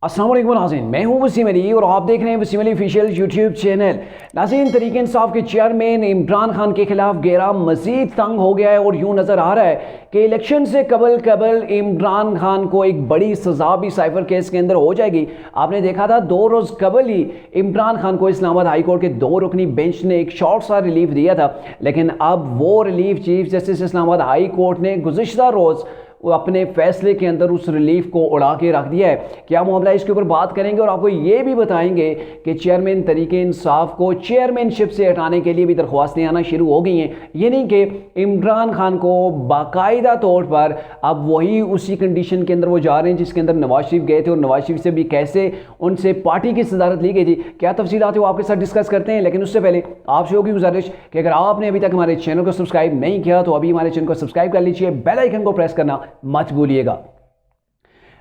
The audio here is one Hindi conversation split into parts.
अस्सलाम वालेकुम नाज़रीन, मैं हूं वसीम अली और आप देख रहे हैं Wasim Ali official YouTube channel. नाज़रीन, तहरीक इंसाफ के चेयरमैन इमरान खान के खिलाफ घेरा मज़ीद तंग हो गया है और यूं नज़र आ रहा है कि इलेक्शन से कबल इमरान खान को एक बड़ी सज़ा भी साइफर केस के अंदर हो जाएगी। आपने देखा था 2 रोज़ कबल ही इमरान खान को इस्लामाबाद हाई कोर्ट के 2 रुकनी बेंच ने एक शॉर्ट सा रिलीफ दिया था, लेकिन अब वो relief chief justice Islamabad high court ने गुज़िश्ता रोज़ वो अपने फैसले के अंदर उस रिलीफ को उड़ा के रख दिया है। क्या मामला, इसके ऊपर बात करेंगे और आपको ये भी बताएंगे कि चेयरमैन तहरीक इंसाफ को चेयरमैनशिप से हटाने के लिए भी दरख्वास्तें आना शुरू हो गई हैं। ये नहीं कि इमरान खान को बाकायदा तौर पर अब वही उसी कंडीशन के अंदर वो जा रहे हैं जिसके अंदर नवाज शरीफ गए थे और नवाज शरीफ से भी कैसे उनसे पार्टी की सदारत ली गई थी। क्या तफसीलात है वो आपके साथ डिस्कस करते हैं, लेकिन उससे पहले आपसे होगी गुजारिश कि अगर आपने अभी तक हमारे चैनल को सब्सक्राइब नहीं किया तो अभी हमारे चैनल को सब्सक्राइब कर लीजिए, बेल आइकन को प्रेस करना मत भूलिएगा।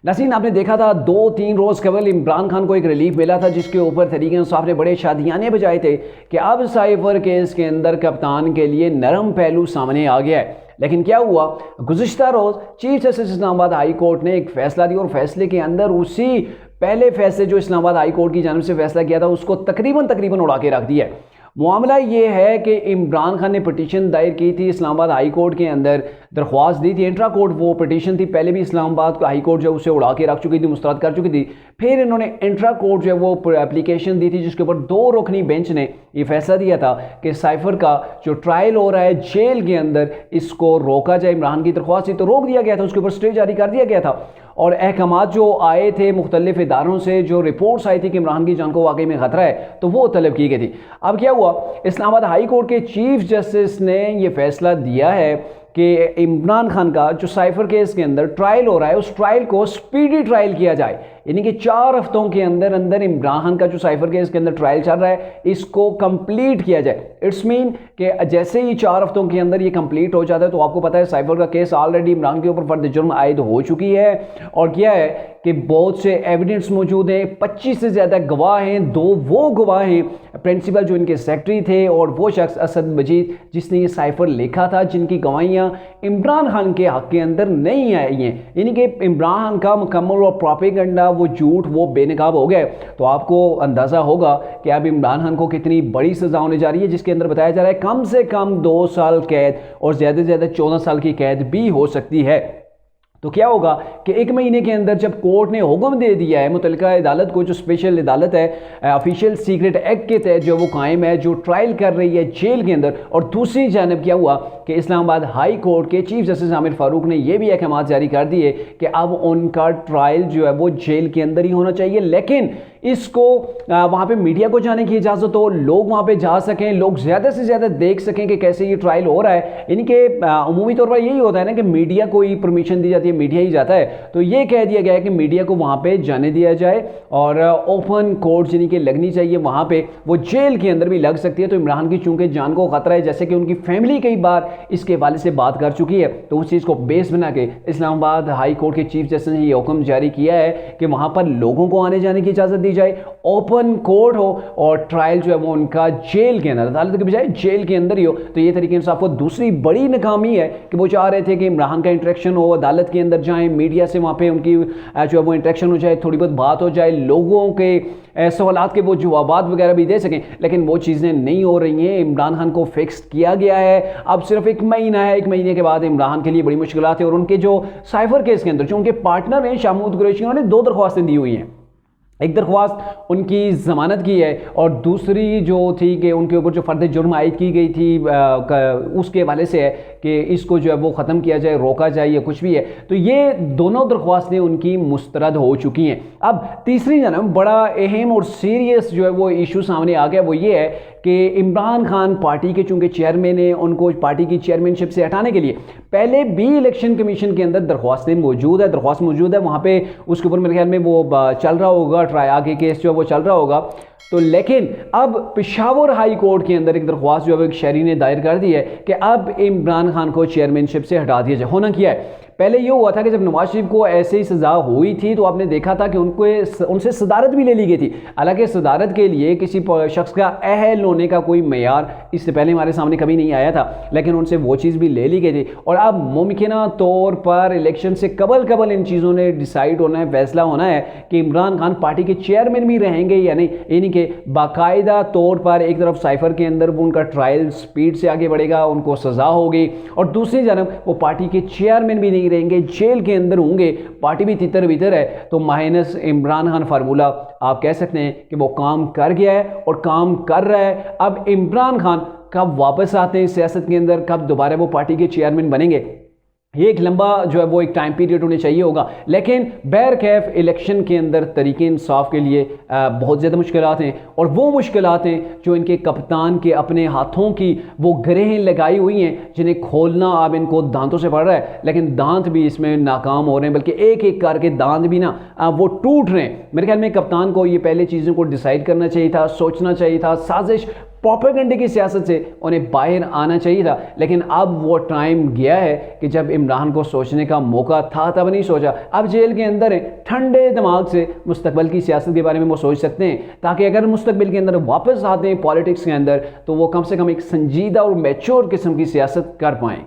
नाज़रीन, आपने देखा था 2-3 रोज़ कबल इमरान खान को एक रिलीफ मिला था जिसके ऊपर तहरीक इंसाफ ने बड़े शादियाने बजाए थे कि अब साइफर केस के अंदर कप्तान के लिए नरम पहलू सामने आ गया है। लेकिन क्या हुआ, गुज़िश्ता रोज़ chief justice Islamabad high court ने एक फैसला दिया और फैसले के अंदर उसी पहले फैसले जो इस्लामाबाद हाई कोर्ट की जानिब से फैसला किया था उसको तकरीबन उड़ा के रख दिया है। मामला ये है कि इमरान खान ने पिटीशन दायर की थी इस्लामाबाद हाई कोर्ट के अंदर, दरख्वास्त दी थी, इंट्रा कोर्ट वो पिटीशन थी, पहले भी इस्लामाबाद हाई कोर्ट जो उसे उड़ा के रख चुकी थी, मुस्तरद कर चुकी थी। फिर इन्होंने इंट्रा कोर्ट जो है वो एप्लीकेशन दी थी जिसके ऊपर 2 रुकनी बेंच ने ये फैसला दिया था कि साइफर का जो ट्रायल हो रहा है जेल के अंदर इसको रोका जाए। इमरान की दरख्वास्त थी तो रोक दिया गया था, उसके ऊपर स्टे जारी कर दिया गया था और अहकामात जो आए थे मुख्तलिफ इदारों से, जो रिपोर्ट्स आई थी कि इमरान की जान को वाकई में खतरा है, तो वो तलब की गई थी। अब क्या हुआ, इस्लामाबाद हाई कोर्ट के चीफ जस्टिस ने ये फैसला दिया है कि इमरान खान का जो साइफर केस के अंदर ट्रायल हो रहा है उस ट्रायल को स्पीडी ट्रायल किया जाए, यानी कि 4 हफ्तों के अंदर अंदर इमरान खान का जो साइफर केस के अंदर ट्रायल चल रहा है इसको कंप्लीट किया जाए। इट्स मीन कि जैसे ही 4 हफ्तों के अंदर ये कंप्लीट हो जाता है तो आपको पता है साइफर का केस ऑलरेडी इमरान के ऊपर फर्द जुर्म आयद हो चुकी है और क्या है कि बहुत से एविडेंस मौजूद हैं, 25 से ज़्यादा गवाह हैं। 2 वो गवाह हैं, प्रिंसिपल जो इनके सेक्रेटरी थे और वो शख्स असद मजीद जिसने ये साइफर लिखा था, जिनकी गवाहियाँ इमरान खान के हक़ के अंदर नहीं आई हैं, यानी कि इमरान खान का मुकम्मल और प्रोपेगेंडा वो झूठ वो बेनकाब हो गए। तो आपको अंदाज़ा होगा कि अब इमरान खान को कितनी बड़ी सज़ा होने जा रही है, जिसके अंदर बताया जा रहा है कम से कम 2 साल कैद और ज़्यादा से ज़्यादा 14 साल की कैद भी हो सकती है। तो क्या होगा कि 1 महीने के अंदर जब कोर्ट ने हुक्म दे दिया है मुतल्लिका अदालत को, जो स्पेशल अदालत है ऑफिशियल सीक्रेट एक्ट के तहत जो वो कायम है, जो ट्रायल कर रही है जेल के अंदर, और दूसरी जानब क्या हुआ कि इस्लामाबाद हाई कोर्ट के चीफ जस्टिस आमिर फारूक ने यह भी अहकाम जारी कर दिए कि अब उनका ट्रायल जो है वो जेल के अंदर ही होना चाहिए, लेकिन इसको वहाँ पे मीडिया को जाने की इजाज़त हो, लोग वहाँ पे जा सकें, लोग ज़्यादा से ज़्यादा देख सकें कि कैसे ये ट्रायल हो रहा है। यानी कि अमूमी तौर पर यही होता है ना कि मीडिया को ही परमिशन दी जाती है, मीडिया ही जाता है, तो ये कह दिया गया है कि मीडिया को वहाँ पे जाने दिया जाए और ओपन कोर्ट यानी कि लगनी चाहिए वहाँ पे, वो जेल के अंदर भी लग सकती है। तो इमरान की चूँकि जान को ख़तरा है, जैसे कि उनकी फैमिली कई बार इसके हवाले से बात कर चुकी है, तो उस चीज़ को बेस बना के इस्लामाबाद हाई कोर्ट के चीफ जस्टिस ने ये हुक्म जारी किया है कि वहाँ पर लोगों को आने जाने की इजाज़त दी जाए, ओपन कोर्ट हो और ट्रायल जो है वो उनका जेल के अंदर, अदालत के बजाय जेल के अंदर ही हो। तो ये तरीके इंसाफ को दूसरी बड़ी नाकामी है कि वो चाह रहे थे कि इमरान का इंटरेक्शन हो, अदालत के अंदर जाएं, मीडिया से वहाँ पे उनकी जो है वो इंटरेक्शन हो जाए, थोड़ी बहुत बात हो जाए, लोगों के सवालात के वो जवाबात वगैरह भी दे सकें, लेकिन वो चीज़ें नहीं हो रही हैं। इमरान खान को फिक्स किया गया है, अब सिर्फ 1 महीना है, 1 महीने के बाद इमरान के लिए बड़ी मुश्किलात है। और उनके जो साइफर केस के अंदर जो उनके पार्टनर हैं शाहमूद कुरैशी, उन्होंने 2 दरख्वास्तें दी हुई हैं। एक दरख्वास्त उनकी ज़मानत की है और दूसरी जो थी कि उनके ऊपर जो फर्द जुर्म आयद की गई थी उसके हवाले से है कि इसको जो है वो ख़त्म किया जाए, रोका जाए या कुछ भी है। तो ये दोनों दरख्वास्तें उनकी मुस्तरद हो चुकी हैं। अब तीसरी जानब बड़ा अहम और सीरियस जो है वो इशू सामने आ गया, वो ये है कि इमरान खान पार्टी के चूँकि चेयरमैन है, उनको पार्टी की चेयरमैनशिप से हटाने के लिए पहले भी इलेक्शन कमीशन के अंदर दरख्वास्त मौजूद है, वहाँ पे उसके ऊपर मेरे ख्याल में वो चल रहा होगा, ट्राई आगे केस जो है वो चल रहा होगा। तो लेकिन अब पेशावर हाई कोर्ट के अंदर एक दरख्वास्त जो है एक शहरी ने दायर कर दी है कि अब इमरान खान को चेयरमैनशिप से हटा दिया जाए। होना क्या है, पहले ये हुआ था कि जब नवाज शरीफ को ऐसे ही सज़ा हुई थी तो आपने देखा था कि उनसे सदारत भी ले ली गई थी। हालांकि सदारत के लिए किसी शख्स का अहल होने का कोई मेयार इससे पहले हमारे सामने कभी नहीं आया था, लेकिन उनसे वो चीज़ भी ले ली गई थी। और अब मुमकिन तौर पर इलेक्शन से कबल इन चीज़ों ने डिसाइड होना है, फैसला होना है कि इमरान खान पार्टी के चेयरमैन भी रहेंगे या नहीं, यानी कि बाकायदा तौर पर एक तरफ साइफर के अंदर वो उनका ट्रायल स्पीड से आगे बढ़ेगा, उनको सज़ा होगी, और दूसरी जानब वो पार्टी के चेयरमैन भी नहीं रहेंगे, जेल के अंदर होंगे, पार्टी भी तितर बितर है। तो माइनस इमरान खान फार्मूला आप कह सकते हैं कि वो काम कर गया है और काम कर रहा है। अब इमरान खान कब वापस आते हैं सियासत के अंदर, कब दोबारा वो पार्टी के चेयरमैन बनेंगे, ये एक लंबा जो है वो एक टाइम पीरियड होने चाहिए होगा। लेकिन बहरकैफ इलेक्शन के अंदर तरीके इंसाफ के लिए बहुत ज़्यादा मुश्किलात हैं, और वो मुश्किलात हैं जो इनके कप्तान के अपने हाथों की वो ग्रहें लगाई हुई हैं, जिन्हें खोलना अब इनको दांतों से पड़ रहा है, लेकिन दांत भी इसमें नाकाम हो रहे हैं, बल्कि एक एक करके दांत भी ना वो टूट रहे हैं। मेरे ख्याल में कप्तान को ये पहले चीज़ों को डिसाइड करना चाहिए था, सोचना चाहिए था, साजिश प्रोपेगेंडे की सियासत से उन्हें बाहर आना चाहिए था। लेकिन अब वो टाइम गया है कि जब इमरान को सोचने का मौका था तब नहीं सोचा। अब जेल के अंदर है, ठंडे दिमाग से मुस्तकबिल की सियासत के बारे में वो सोच सकते हैं, ताकि अगर मुस्तकबिल के अंदर वापस आते हैं पॉलिटिक्स के अंदर तो वो कम से कम एक संजीदा और मैच्योर किस्म की सियासत कर पाएँ।